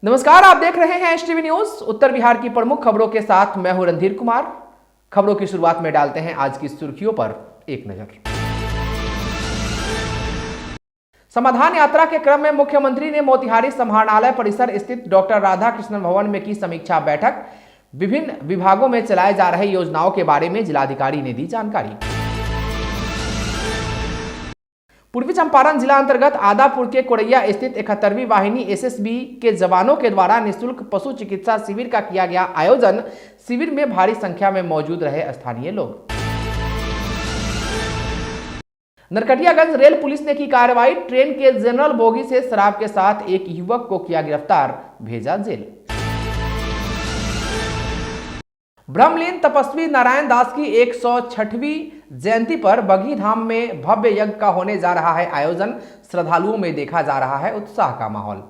नमस्कार, आप देख रहे हैं एचटीवी न्यूज। उत्तर बिहार की प्रमुख खबरों के साथ मैं हूं रणधीर कुमार। खबरों की शुरुआत में डालते हैं आज की सुर्खियों पर एक नजर। समाधान यात्रा के क्रम में मुख्यमंत्री ने मोतिहारी समाहरणालय परिसर स्थित डॉक्टर राधाकृष्णन भवन में की समीक्षा बैठक। विभिन्न विभागों में चलाए जा रहे योजनाओं के बारे में जिलाधिकारी ने दी जानकारी। पूर्वी चंपारण जिला अंतर्गत आदापुर के कोरैया स्थित 71वीं वाहिनी एसएसबी के जवानों के द्वारा निःशुल्क पशु चिकित्सा शिविर का किया गया आयोजन। शिविर में भारी संख्या में मौजूद रहे स्थानीय लोग। नरकटियागंज रेल पुलिस ने की कार्रवाई। ट्रेन के जनरल बोगी से शराब के साथ एक युवक को किया गिरफ्तार, भेजा जेल। ब्रह्मलीन तपस्वी नारायण दास की 106वीं जयंती पर बगही धाम में भव्य यज्ञ का होने जा रहा है आयोजन। श्रद्धालुओं में देखा जा रहा है उत्साह का माहौल।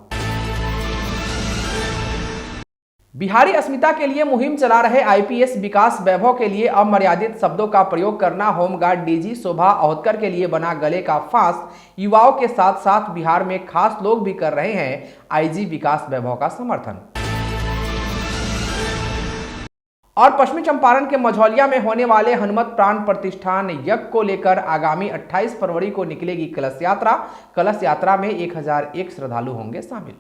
बिहारी अस्मिता के लिए मुहिम चला रहे आईपीएस विकास वैभव के लिए अमर्यादित शब्दों का प्रयोग करना। होमगार्ड डीजी शोभा अहोतकर के लिए बना गले का फांस। युवाओं के साथ साथ बिहार में खास लोग भी कर रहे हैं आईजी विकास वैभव का समर्थन। और पश्चिमी चंपारण के मझौलिया में होने वाले हनुमत प्राण प्रतिष्ठान यज्ञ को लेकर आगामी 28 फरवरी को निकलेगी कलश यात्रा। कलश यात्रा में 1001 श्रद्धालु होंगे शामिल।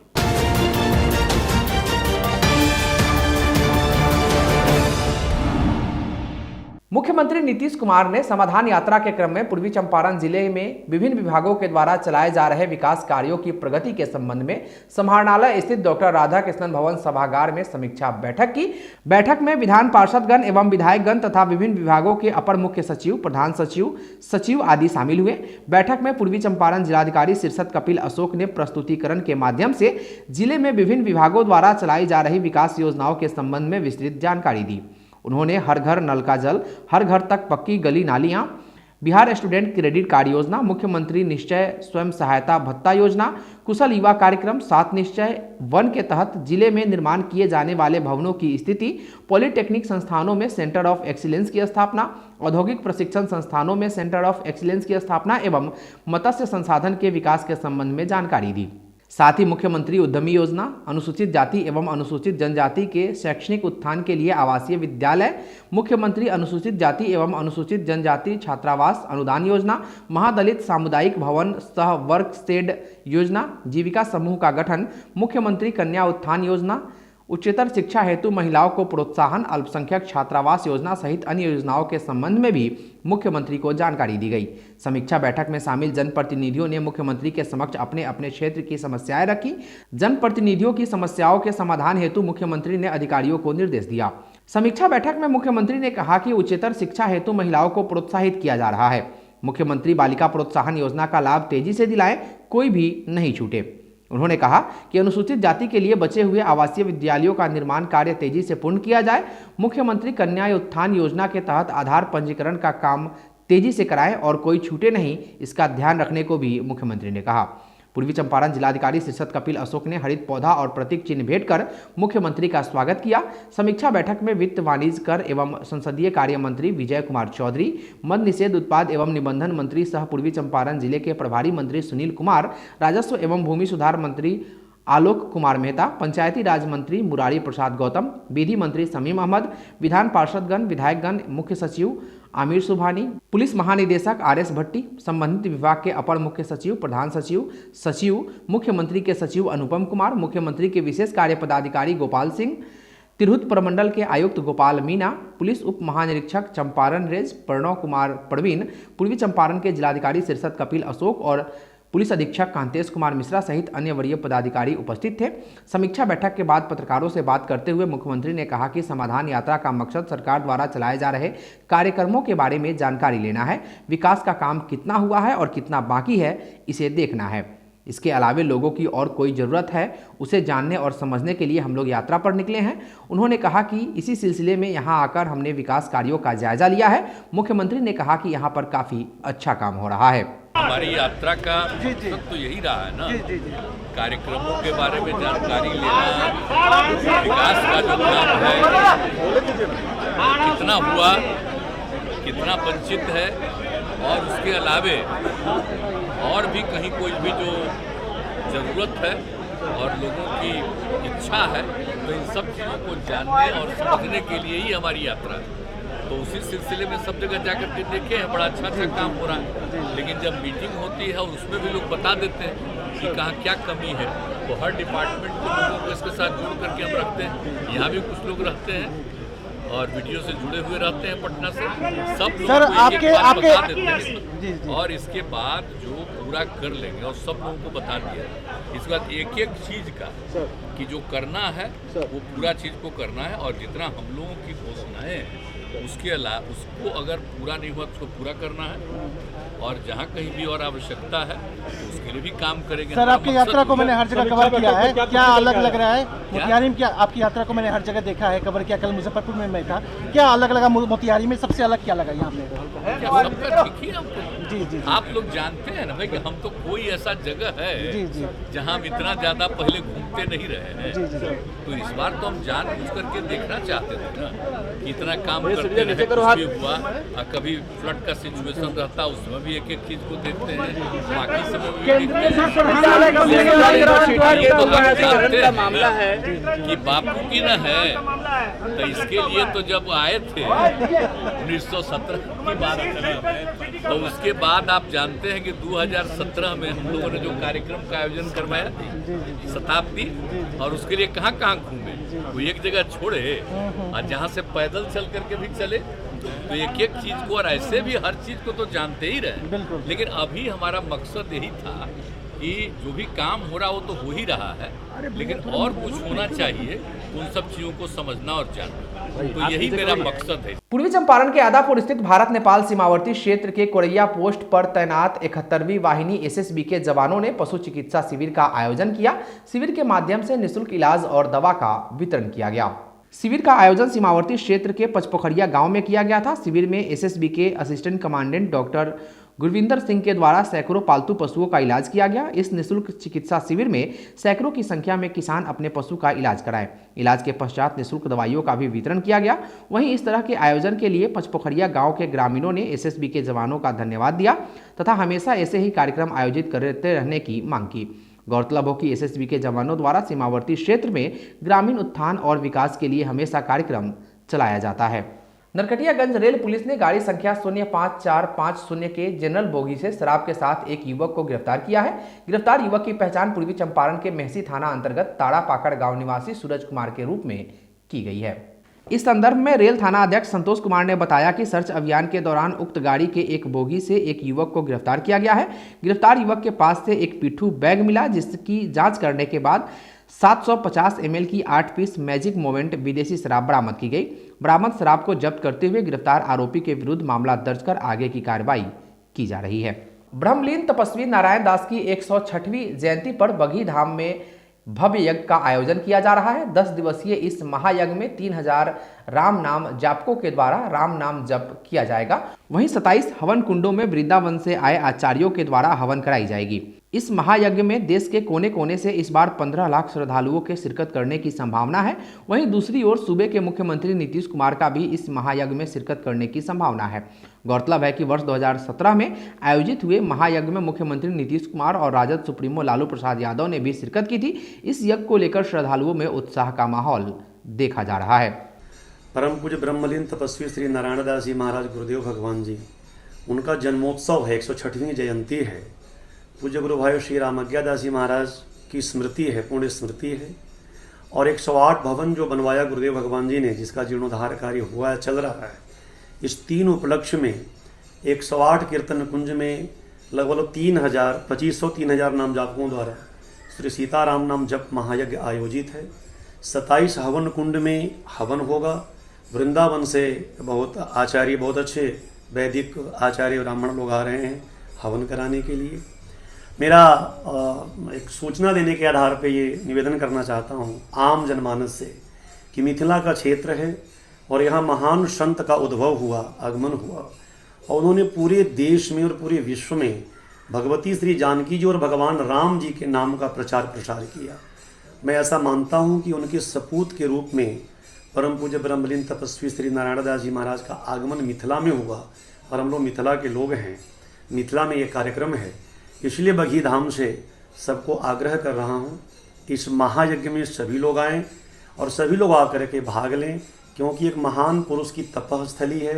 मुख्यमंत्री नीतीश कुमार ने समाधान यात्रा के क्रम में पूर्वी चंपारण जिले में विभिन्न विभागों के द्वारा चलाए जा रहे विकास कार्यों की प्रगति के संबंध में समाहरणालय स्थित डॉक्टर राधाकृष्णन भवन सभागार में समीक्षा बैठक की। बैठक में विधान पार्षदगण एवं विधायकगण तथा विभिन्न विभागों के अपर मुख्य सचिव, प्रधान सचिव, सचिव आदि शामिल हुए। बैठक में पूर्वी चंपारण जिलाधिकारी शीर्षत कपिल अशोक ने प्रस्तुतिकरण के माध्यम से जिले में विभिन्न विभागों द्वारा चलाई जा रही विकास योजनाओं के संबंध में विस्तृत जानकारी दी। उन्होंने हर घर नल का जल, हर घर तक पक्की गली नालियां, बिहार स्टूडेंट क्रेडिट कार्ड योजना, मुख्यमंत्री निश्चय स्वयं सहायता भत्ता योजना, कुशल युवा कार्यक्रम, 7 निश्चय 1 के तहत जिले में निर्माण किए जाने वाले भवनों की स्थिति, पॉलिटेक्निक संस्थानों में सेंटर ऑफ एक्सीलेंस की स्थापना, औद्योगिक प्रशिक्षण संस्थानों में सेंटर ऑफ एक्सीलेंस की स्थापना एवं मत्स्य संसाधन के विकास के संबंध में जानकारी दी। साथ ही मुख्यमंत्री उद्यमी योजना, अनुसूचित जाति एवं अनुसूचित जनजाति के शैक्षणिक उत्थान के लिए आवासीय विद्यालय, मुख्यमंत्री अनुसूचित जाति एवं अनुसूचित जनजाति छात्रावास अनुदान योजना, महादलित सामुदायिक भवन सह वर्क शेड योजना, जीविका समूह का गठन, मुख्यमंत्री कन्या उत्थान योजना, उच्चतर शिक्षा हेतु महिलाओं को प्रोत्साहन, अल्पसंख्यक छात्रावास योजना सहित अन्य योजनाओं के संबंध में भी मुख्यमंत्री को जानकारी दी गई। समीक्षा बैठक में शामिल जनप्रतिनिधियों ने मुख्यमंत्री के समक्ष अपने अपने क्षेत्र की समस्याएं रखी। जनप्रतिनिधियों की समस्याओं के समाधान हेतु मुख्यमंत्री ने अधिकारियों को निर्देश दिया। समीक्षा बैठक में मुख्यमंत्री ने कहा कि उच्चतर शिक्षा हेतु महिलाओं को प्रोत्साहित किया जा रहा है। मुख्यमंत्री बालिका प्रोत्साहन योजना का लाभ तेजी से दिलाएं, कोई भी नहीं छूटे। उन्होंने कहा कि अनुसूचित जाति के लिए बचे हुए आवासीय विद्यालयों का निर्माण कार्य तेजी से पूर्ण किया जाए। मुख्यमंत्री कन्या उत्थान योजना के तहत आधार पंजीकरण का काम तेजी से कराएं और कोई छूटे नहीं, इसका ध्यान रखने को भी मुख्यमंत्री ने कहा। पूर्वी चंपारण जिलाधिकारी शीर्षत कपिल अशोक ने हरित पौधा और प्रतीक चिन्ह भेंट कर मुख्यमंत्री का स्वागत किया। समीक्षा बैठक में वित्त, वाणिज्य, कर एवं संसदीय कार्य मंत्री विजय कुमार चौधरी, मद निषेध, उत्पाद एवं निबंधन मंत्री सह पूर्वी चंपारण जिले के प्रभारी मंत्री सुनील कुमार, राजस्व एवं भूमि सुधार मंत्री आलोक कुमार मेहता, पंचायती राज मंत्री मुरारी प्रसाद गौतम, विधि मंत्री समीम अहमद, विधान पार्षदगण, विधायकगण, मुख्य सचिव आमिर सुभानी, पुलिस महानिदेशक आरएस भट्टी, संबंधित विभाग के अपर मुख्य सचिव, प्रधान सचिव, सचिव, मुख्यमंत्री के सचिव अनुपम कुमार, मुख्यमंत्री के विशेष कार्य पदाधिकारी गोपाल सिंह, तिरहुत प्रमंडल के आयुक्त गोपाल मीना, पुलिस उप महानिरीक्षक चंपारण रेंज प्रणव कुमार प्रवीण, पूर्वी चंपारण के जिलाधिकारी शीर्षत कपिल अशोक और पुलिस अधीक्षक कांतेश कुमार मिश्रा सहित अन्य वरीय पदाधिकारी उपस्थित थे। समीक्षा बैठक के बाद पत्रकारों से बात करते हुए मुख्यमंत्री ने कहा कि समाधान यात्रा का मकसद सरकार द्वारा चलाए जा रहे कार्यक्रमों के बारे में जानकारी लेना है। विकास का काम कितना हुआ है और कितना बाकी है, इसे देखना है। इसके अलावे लोगों की और कोई ज़रूरत है, उसे जानने और समझने के लिए हम लोग यात्रा पर निकले हैं। उन्होंने कहा कि इसी सिलसिले में यहाँ आकर हमने विकास कार्यों का जायजा लिया है। मुख्यमंत्री ने कहा कि यहाँ पर काफ़ी अच्छा काम हो रहा है। हमारी यात्रा का मकसद तो यही रहा है ना, कार्यक्रमों के बारे में जानकारी लेना, विकास का जो काम है कितना हुआ, कितना वंचित है और उसके अलावे और भी कहीं कोई भी जो ज़रूरत है और लोगों की इच्छा है, तो इन सब चीज़ों को जानने और समझने के लिए ही हमारी यात्रा है। तो उसी सिलसिले में सब जगह जाकर के देखे हैं, बड़ा अच्छा काम हो रहा है। लेकिन जब मीटिंग होती है और उसमें भी लोग बता देते हैं कि कहाँ क्या कमी है, तो हर डिपार्टमेंट के लोगों को इसके साथ जोड़ करके हम रखते हैं। यहाँ भी कुछ लोग रहते हैं और वीडियो से जुड़े हुए रहते हैं पटना से, सब लोग सर, को एक बार आपके बता देते हैं और इसके बाद जो पूरा कर लेंगे और सब लोगों को बता दिया। इसके बाद एक एक चीज़ का कि जो करना है वो पूरा चीज़ को करना है, और जितना हम लोगों की घोषणाएँ उसके अलावा उसको अगर पूरा नहीं हुआ तो उसको पूरा करना है, और जहाँ कहीं भी और आवश्यकता है तो उसके लिए भी काम करेंगे। सर, आपकी यात्रा को मैंने हर जगह कवर किया है, क्या अलग लग रहा है मोतिहारी में? क्या आपकी यात्रा को मैंने हर जगह देखा है, कवर किया, कल मुजफ्फरपुर में मैं था, क्या अलग लगा मोतिहारी में? सबसे अलग क्या लगा यहाँ पे? सबका ठीक ही है जी जी, आप लोग जानते हैं ना भाई कि हम तो कोई ऐसा जगह है जी जी, जहाँ हम इतना ज़्यादा पहले घूमते नहीं रहे हैं। जी जी, तो इस बार तो हम जान बुझ करके देखना चाहते थे ना कि इतना काम करते रहे, कुछ भी हुआ, और कभी फ्लड का सिचुएशन रहता उसमें भी एक एक चीज़ को देखते हैं, बाकी समय में भी देखते हैं। मामला है कि बापू की न है, तो इसके लिए तो जब आए थे 1917 की बात करें, तो उसके बाद आप जानते हैं कि 2017 में हम लोगों ने जो कार्यक्रम का आयोजन करवाया थी शताब्दी, और उसके लिए कहाँ कहाँ घूमे, वो एक जगह छोड़े और जहाँ से पैदल चल करके भी चले, तो एक एक चीज़ को, और ऐसे भी हर चीज़ को तो जानते ही रहे। लेकिन अभी हमारा मकसद यही था कि जो भी काम हो रहा वो तो हो ही रहा है, लेकिन और कुछ होना चाहिए, उन सब चीज़ों को समझना और जानना, तो यही मेरा मकसद है। पूर्वी चंपारण के आदापुर स्थित भारत नेपाल सीमावर्ती क्षेत्र के कोरैया पोस्ट पर तैनात 71वीं वाहिनी एसएसबी के जवानों ने पशु चिकित्सा शिविर का आयोजन किया। शिविर के माध्यम से निःशुल्क इलाज और दवा का वितरण किया गया। शिविर का आयोजन सीमावर्ती क्षेत्र के पचपोखरिया गांव में किया गया था। शिविर में एसएसबी के assistant commandant doctor Gurvinder Singh के द्वारा सैकड़ों पालतू पशुओं का इलाज किया गया। इस निःशुल्क चिकित्सा शिविर में सैकड़ों की संख्या में किसान अपने पशु का इलाज कराए। इलाज के पश्चात निःशुल्क दवाइयों का भी वितरण किया गया। वहीं इस तरह के आयोजन के लिए पचपोखरिया गांव के ग्रामीणों ने एसएसबी के जवानों का धन्यवाद दिया तथा हमेशा ऐसे ही कार्यक्रम आयोजित करते रहने की मांग की। गौरतलब हो कि एसएसबी के जवानों द्वारा सीमावर्ती क्षेत्र में ग्रामीण उत्थान और विकास के लिए हमेशा कार्यक्रम चलाया जाता है। नरकटियागंज रेल पुलिस ने गाड़ी संख्या 05450 के जनरल बोगी से शराब के साथ एक युवक को गिरफ्तार किया है। गिरफ्तार युवक की पहचान पूर्वी चंपारण के मेहसी थाना अंतर्गत ताड़ा पाकड़ गांव निवासी सूरज कुमार के रूप में की गई है। इस संदर्भ में रेल थाना अध्यक्ष संतोष कुमार ने बताया कि सर्च अभियान के दौरान उक्त गाड़ी के एक बोगी से एक युवक को गिरफ्तार किया गया है। गिरफ्तार युवक के पास से एक पिट्ठू बैग मिला, जिसकी जांच करने के बाद 750 ml की 8 पीस मैजिक मोमेंट विदेशी शराब बरामद की गई। बरामद शराब को जब्त करते हुए गिरफ्तार आरोपी के विरुद्ध मामला दर्ज कर आगे की कार्रवाई की जा रही है। ब्रह्मलीन तपस्वी नारायण दास की 106वीं जयंती पर बघी धाम में भव्य यज्ञ का आयोजन किया जा रहा है। 10 दिवसीय इस महायज्ञ में 3000 राम नाम जापकों के द्वारा राम नाम जप किया जाएगा। वहीं 27 हवन कुंडों में वृंदावन से आए आचार्यों के द्वारा हवन कराई जाएगी। इस महायज्ञ में देश के कोने कोने से इस बार 15 लाख श्रद्धालुओं के शिरकत करने की संभावना है। वहीं दूसरी ओर सूबे के मुख्यमंत्री नीतीश कुमार का भी इस महायज्ञ में शिरकत करने की संभावना है। गौरतलब है कि वर्ष 2017 में आयोजित हुए महायज्ञ में मुख्यमंत्री नीतीश कुमार और राजद सुप्रीमो लालू प्रसाद यादव ने भी शिरकत की थी। इस यज्ञ को लेकर श्रद्धालुओं में उत्साह का माहौल देखा जा रहा है। परम पूज्य ब्रह्मलीन तपस्वी श्री नारायण दास जी महाराज गुरुदेव भगवान जी, उनका जन्मोत्सव है, 106वीं जयंती है। पूज्य गुरु भाई श्री रामज्ञा दास जी महाराज की स्मृति है, पुण्य स्मृति है। और 108 भवन जो बनवाया गुरुदेव भगवान जी ने, जिसका जीर्णोद्धार कार्य हुआ है, चल रहा है, इस 3 उपलक्ष्य में 108 कीर्तन कुंज में लगभग 2500-3000 नाम जापकों द्वारा श्री सीताराम नाम जप महायज्ञ आयोजित है। 27 हवन कुंड में हवन होगा। वृंदावन से बहुत आचार्य, बहुत अच्छे वैदिक आचार्य ब्राह्मण लोग आ रहे हैं हवन कराने के लिए। मेरा एक सूचना देने के आधार पे ये निवेदन करना चाहता हूँ आम जनमानस से कि मिथिला का क्षेत्र है और यहाँ महान संत का उद्भव हुआ, आगमन हुआ, और उन्होंने पूरे देश में और पूरे विश्व में भगवती श्री जानकी जी और भगवान राम जी के नाम का प्रचार प्रसार किया। मैं ऐसा मानता हूँ कि उनके सपूत के रूप में परम पूज्य ब्रह्मलीन तपस्वी श्री नारायण दास जी महाराज का आगमन मिथिला में हुआ, और हम लोग मिथिला के लोग हैं, मिथिला में ये कार्यक्रम है, इसलिए बघी धाम से सबको आग्रह कर रहा हूँ इस महायज्ञ में सभी लोग आएँ और सभी लोग आकर के भाग लें, क्योंकि एक महान पुरुष की तपस्थली है,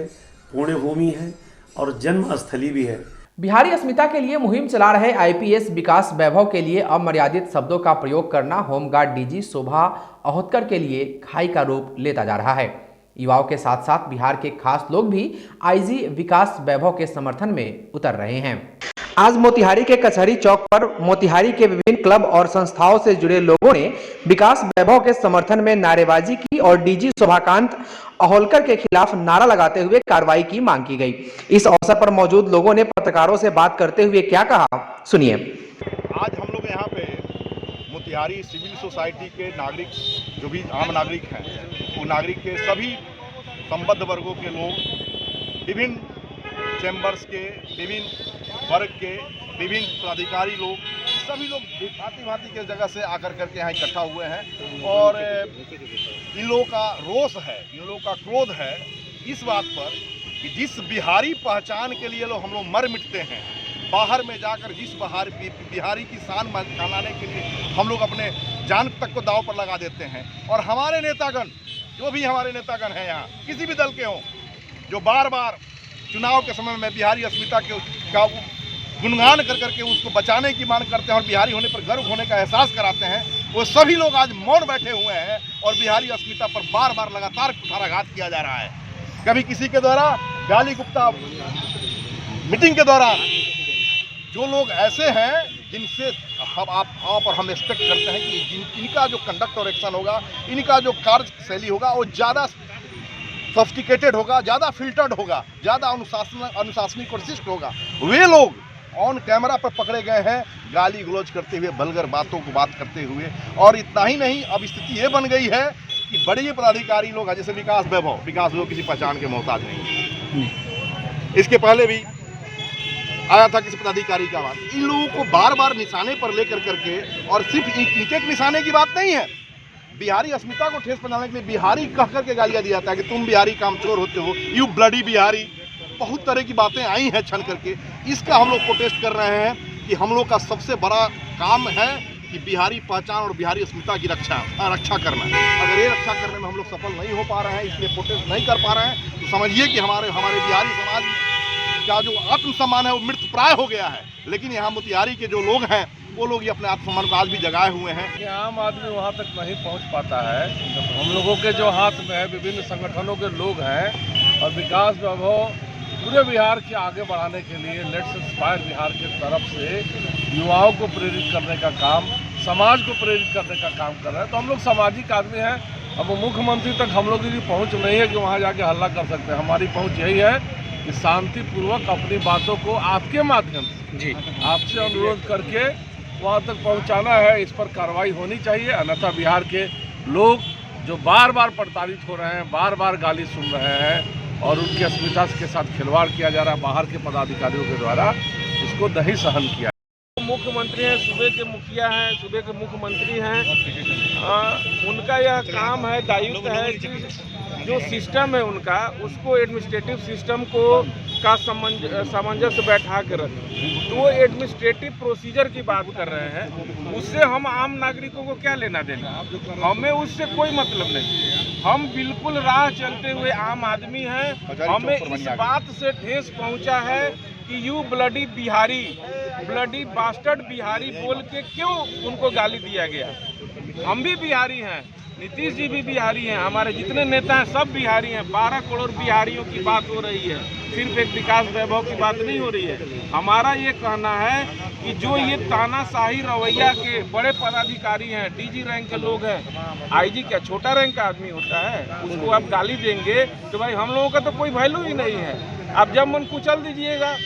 पुण्यभूमि है और जन्म स्थली भी है। बिहारी अस्मिता के लिए मुहिम चला रहे आईपीएस विकास वैभव के लिए अमर्यादित शब्दों का प्रयोग करना होमगार्ड डीजी शोभा अहोतकर के लिए खाई का रूप लेता जा रहा है। युवाओं के साथ साथ बिहार के खास लोग भी आईजी विकास वैभव के समर्थन में उतर रहे हैं। आज मोतिहारी के कचहरी चौक पर मोतिहारी के विभिन्न क्लब और संस्थाओं से जुड़े लोगों ने विकास वैभव के समर्थन में नारेबाजी की और डीजी शोभाकांत अहोलकर के खिलाफ नारा लगाते हुए कार्रवाई की मांग की गई। इस अवसर पर मौजूद लोगों ने पत्रकारों से बात करते हुए क्या कहा, सुनिए। आज हम लोग यहाँ पे मोतिहारी सिविल सोसाइटी के नागरिक, जो भी आम नागरिक हैं, वो नागरिक के सभी संबद्ध वर्गों के लोग, विभिन्न चैम्बर्स के, विभिन्न वर्ग के, विभिन्न पदाधिकारी लोग, सभी लोग भांति के जगह से आकर करके यहाँ इकट्ठा हुए हैं और इन लोगों का रोष है, इन लोगों का क्रोध है इस बात पर कि जिस बिहारी पहचान के लिए हम लोग मर मिटते हैं, बाहर में जाकर जिस बिहारी की शान मनाने के लिए हम लोग अपने जान तक को दांव पर लगा देते हैं, और हमारे नेतागण, जो भी हमारे नेतागण हैं यहाँ किसी भी दल के हों, जो बार बार चुनाव के समय में बिहारी अस्मिता का गुणगान कर करके उसको बचाने की मांग करते हैं और बिहारी होने पर गर्व होने का एहसास कराते हैं, वो सभी लोग आज मौन बैठे हुए हैं और बिहारी अस्मिता पर बार बार लगातार कुठाराघात किया जा रहा है। कभी किसी के द्वारा गाली गुप्ता मीटिंग के दौरान, जो लोग ऐसे हैं जिनसे हम एक्सपेक्ट करते हैं कि इनका जो कंडक्ट और एक्शन होगा, इनका जो कार्यशैली होगा वो ज़्यादा सोफिस्टिकेटेड होगा, ज़्यादा फिल्टर्ड होगा, ज़्यादा अनुशासनिक और शिष्ट होगा, वे लोग ऑन कैमरा पर पकड़े गए हैं गाली गलौज करते हुए, वल्गर बातों को बात करते हुए। और इतना ही नहीं, अब स्थिति ये बन गई है कि बड़े पदाधिकारी लोग हैं, जैसे विकास वैभव किसी पहचान के मोहताज नहीं है। इसके पहले भी आया था किसी पदाधिकारी का बात। इन लोगों को बार बार निशाने पर लेकर करके, और सिर्फ नीचे के निशाने की बात नहीं है, बिहारी अस्मिता को ठेस पहुंचाने के लिए बिहारी कह करके गालियां दिया जाता है कि तुम बिहारी कामचोर होते हो, यू ब्लडी बिहारी। बहुत तरह की बातें आई हैं छन करके। इसका हम लोग प्रोटेस्ट कर रहे हैं कि हम लोग का सबसे बड़ा काम है कि बिहारी पहचान और बिहारी अस्मिता की रक्षा करना। अगर ये रक्षा करने में हम लोग सफल नहीं हो पा रहे हैं, इसलिए प्रोटेस्ट नहीं कर पा रहे हैं, तो समझिए कि हमारे बिहारी समाज का जो आत्मसम्मान है वो मृत प्राय हो गया है। लेकिन यहाँ मोतिहारी के जो लोग हैं, वो लोग ये अपने आत्मसम्मान को आज भी जगाए हुए हैं। कि आम आदमी वहाँ तक नहीं पहुँच पाता है। हम लोगों के जो हाथ में है, विभिन्न संगठनों के लोग हैं, और विकास वैभव पूरे बिहार के आगे बढ़ाने के लिए लेट्स इंस्पायर बिहार के तरफ से युवाओं को प्रेरित करने का काम, समाज को प्रेरित करने का काम कर रहे हैं। तो हम लोग सामाजिक आदमी हैं। अब मुख्यमंत्री तक हम लोगों की पहुँच नहीं है कि वहाँ जाके हल्ला कर सकते हैं। हमारी पहुँच यही है कि शांतिपूर्वक अपनी बातों को आपके माध्यम से आपसे अनुरोध करके वहाँ तक पहुँचाना है। इस पर कार्रवाई होनी चाहिए, अन्यथा बिहार के लोग जो बार बार प्रताड़ित हो रहे हैं, बार बार गाली सुन रहे हैं और उनकी अस्मिता के साथ खिलवाड़ किया जा रहा है बाहर के पदाधिकारियों के द्वारा, इसको नहीं सहन किया। मुख्यमंत्री हैं, सूबे के मुखिया हैं, सूबे के मुख्यमंत्री हैं, उनका यह काम है, दायित्व है कि जो सिस्टम है उनका, उसको एडमिनिस्ट्रेटिव सिस्टम को का सामंजस्य बैठा कर रखें। तो वो एडमिनिस्ट्रेटिव प्रोसीजर की बात कर रहे हैं, उससे हम आम नागरिकों को क्या लेना देना, हमें उससे कोई मतलब नहीं। हम बिल्कुल राह चलते हुए आम आदमी हैं। हमें इस बात से ठेस पहुंचा है कि you bloody Bihari, bloody bastard Bihari बोल के क्यों उनको गाली दिया गया। हम भी बिहारी हैं, नीतीश जी भी बिहारी हैं, हमारे जितने नेता हैं सब बिहारी हैं। 12 करोड़ बिहारियों की बात हो रही है, सिर्फ एक विकास वैभव की बात नहीं हो रही है। हमारा ये कहना है कि जो ये तानाशाही रवैया के बड़े पदाधिकारी हैं, डीजी रैंक के लोग हैं, आईजी क्या छोटा रैंक का आदमी होता है, उसको आप गाली देंगे तो भाई हम लोगों का तो कोई वैल्यू ही नहीं है। आप जब मन कुचल दीजिएगा।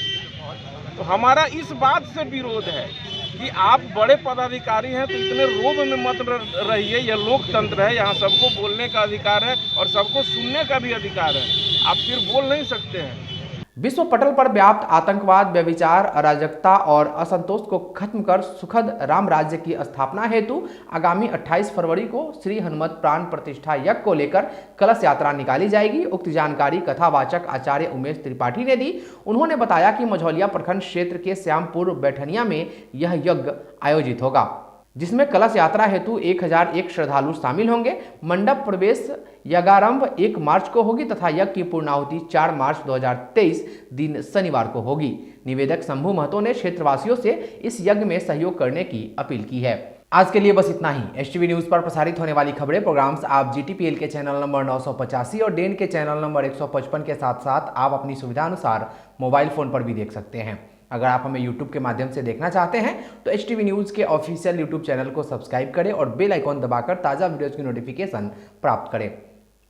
तो हमारा इस बात से विरोध है कि आप बड़े पदाधिकारी हैं तो इतने रोब में मत रहिए। यह लोकतंत्र है, यहाँ सबको बोलने का अधिकार है और सबको सुनने का भी अधिकार है। आप फिर बोल नहीं सकते हैं। विश्व पटल पर व्याप्त आतंकवाद, व्यभिचार, अराजकता और असंतोष को खत्म कर सुखद राम राज्य की स्थापना हेतु आगामी 28 फरवरी को श्री हनुमत प्राण प्रतिष्ठा यज्ञ को लेकर कलश यात्रा निकाली जाएगी। उक्त जानकारी कथावाचक आचार्य उमेश त्रिपाठी ने दी। उन्होंने बताया कि मझौलिया प्रखंड क्षेत्र के श्यामपुर बैठनिया में यह यज्ञ आयोजित होगा। जिसमें कलश यात्रा हेतु 1001 श्रद्धालु शामिल होंगे। मंडप प्रवेश यज्ञारंभ 1 मार्च को होगी तथा यज्ञ की पूर्णाहुति 4 मार्च 2023 दिन शनिवार को होगी। निवेदक शंभू महतो ने क्षेत्रवासियों से इस यज्ञ में सहयोग करने की अपील की है। आज के लिए बस इतना ही। एचटीवी न्यूज पर प्रसारित होने वाली खबरें प्रोग्राम्स आप GTPL के चैनल नंबर 985 और डेन के चैनल नंबर 155 के साथ साथ आप अपनी सुविधा अनुसार मोबाइल फोन पर भी देख सकते हैं। अगर आप हमें YouTube के माध्यम से देखना चाहते हैं तो एचटीवी न्यूज के ऑफिशियल YouTube चैनल को सब्सक्राइब करें और बेल आइकॉन दबाकर ताज़ा वीडियोज की नोटिफिकेशन प्राप्त करें।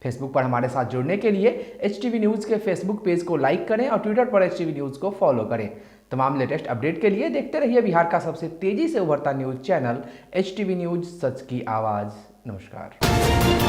फेसबुक पर हमारे साथ जुड़ने के लिए एचटीवी न्यूज के फेसबुक पेज को लाइक करें और ट्विटर पर एचटीवी न्यूज को फॉलो करें। तमाम लेटेस्ट अपडेट के लिए देखते रहिए बिहार का सबसे तेजी से उभरता न्यूज चैनल एचटीवी न्यूज, सच की आवाज़। नमस्कार।